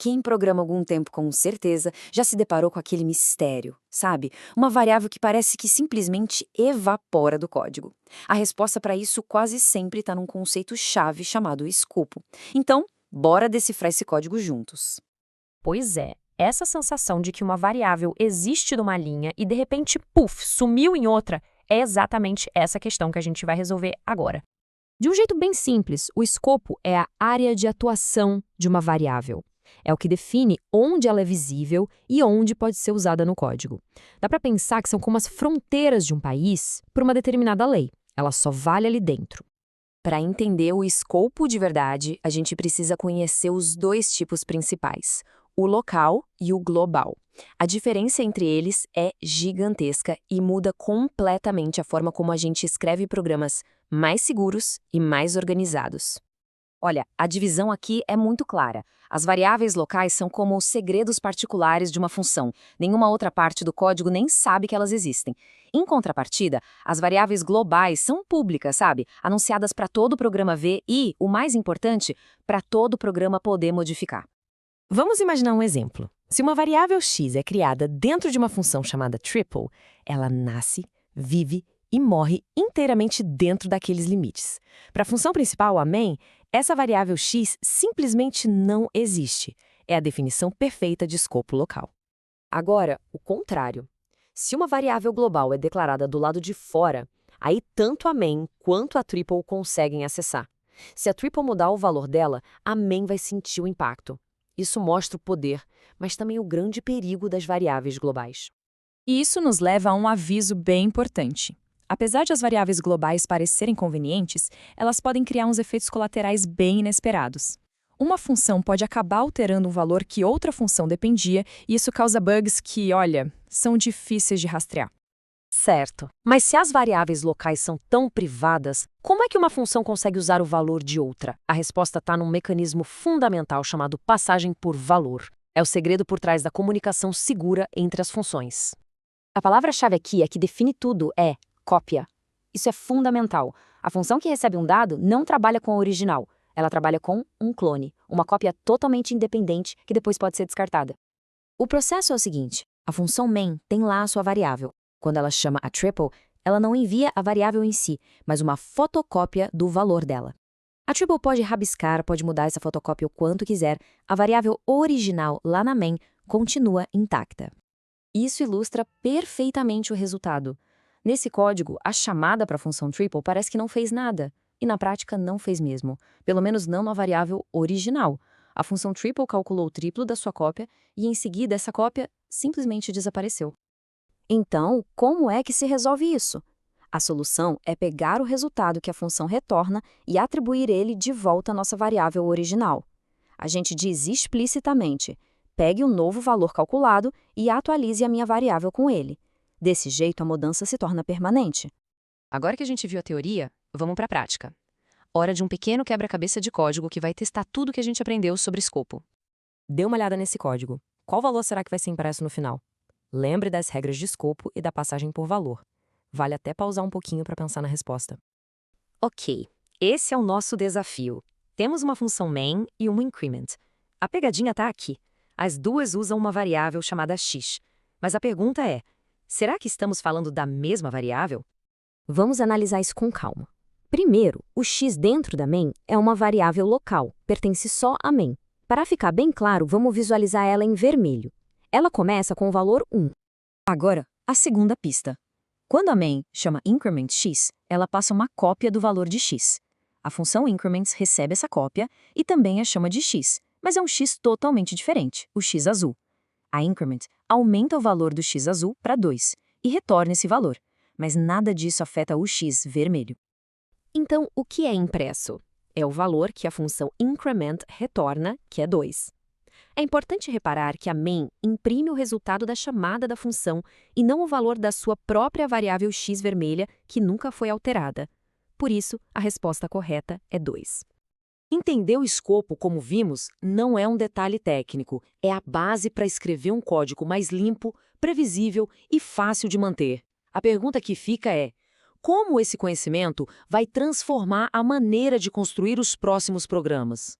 Quem programa algum tempo com certeza já se deparou com aquele mistério, sabe? Uma variável que parece que simplesmente evapora do código. A resposta para isso quase sempre está num conceito-chave chamado escopo. Então, bora decifrar esse código juntos. Pois é, essa sensação de que uma variável existe numa linha e de repente, puf, sumiu em outra, é exatamente essa questão que a gente vai resolver agora. De um jeito bem simples, o escopo é a área de atuação de uma variável. É o que define onde ela é visível e onde pode ser usada no código. Dá para pensar que são como as fronteiras de um país por uma determinada lei. Ela só vale ali dentro. Para entender o escopo de verdade, a gente precisa conhecer os dois tipos principais, o local e o global. A diferença entre eles é gigantesca e muda completamente a forma como a gente escreve programas mais seguros e mais organizados. Olha, a divisão aqui é muito clara. As variáveis locais são como os segredos particulares de uma função. Nenhuma outra parte do código nem sabe que elas existem. Em contrapartida, as variáveis globais são públicas, sabe? Anunciadas para todo o programa ver e, o mais importante, para todo o programa poder modificar. Vamos imaginar um exemplo. Se uma variável x é criada dentro de uma função chamada triple, ela nasce, vive e morre inteiramente dentro daqueles limites. Para a função principal, a main, essa variável x simplesmente não existe. É a definição perfeita de escopo local. Agora, o contrário. Se uma variável global é declarada do lado de fora, aí tanto a main quanto a triple conseguem acessar. Se a triple mudar o valor dela, a main vai sentir o impacto. Isso mostra o poder, mas também o grande perigo das variáveis globais. E isso nos leva a um aviso bem importante. Apesar de as variáveis globais parecerem convenientes, elas podem criar uns efeitos colaterais bem inesperados. Uma função pode acabar alterando um valor que outra função dependia, e isso causa bugs que, olha, são difíceis de rastrear. Certo. Mas se as variáveis locais são tão privadas, como é que uma função consegue usar o valor de outra? A resposta está num mecanismo fundamental chamado passagem por valor. É o segredo por trás da comunicação segura entre as funções. A palavra-chave aqui é que define tudo é cópia. Isso é fundamental. A função que recebe um dado não trabalha com a original. Ela trabalha com um clone, uma cópia totalmente independente que depois pode ser descartada. O processo é o seguinte: a função main tem lá a sua variável. Quando ela chama a triple, ela não envia a variável em si, mas uma fotocópia do valor dela. A triple pode rabiscar, pode mudar essa fotocópia o quanto quiser, a variável original lá na main continua intacta. Isso ilustra perfeitamente o resultado. Nesse código, a chamada para a função triple parece que não fez nada, e na prática não fez mesmo, pelo menos não na variável original. A função triple calculou o triplo da sua cópia e em seguida essa cópia simplesmente desapareceu. Então, como é que se resolve isso? A solução é pegar o resultado que a função retorna e atribuir ele de volta à nossa variável original. A gente diz explicitamente: pegue o novo valor calculado e atualize a minha variável com ele. Desse jeito, a mudança se torna permanente. Agora que a gente viu a teoria, vamos para a prática. Hora de um pequeno quebra-cabeça de código que vai testar tudo que a gente aprendeu sobre escopo. Dê uma olhada nesse código. Qual valor será que vai ser impresso no final? Lembre das regras de escopo e da passagem por valor. Vale até pausar um pouquinho para pensar na resposta. Ok, esse é o nosso desafio. Temos uma função main e um increment. A pegadinha está aqui. As duas usam uma variável chamada x. Mas a pergunta é: será que estamos falando da mesma variável? Vamos analisar isso com calma. Primeiro, o x dentro da main é uma variável local, pertence só à main. Para ficar bem claro, vamos visualizar ela em vermelho. Ela começa com o valor 1. Agora, a segunda pista. Quando a main chama increment x, ela passa uma cópia do valor de x. A função increments recebe essa cópia e também a chama de x, mas é um x totalmente diferente, o x azul. A increment aumenta o valor do x azul para 2 e retorna esse valor, mas nada disso afeta o x vermelho. Então, o que é impresso? É o valor que a função increment retorna, que é 2. É importante reparar que a main imprime o resultado da chamada da função e não o valor da sua própria variável x vermelha, que nunca foi alterada. Por isso, a resposta correta é 2. Entender o escopo, como vimos, não é um detalhe técnico, é a base para escrever um código mais limpo, previsível e fácil de manter. A pergunta que fica é: como esse conhecimento vai transformar a maneira de construir os próximos programas?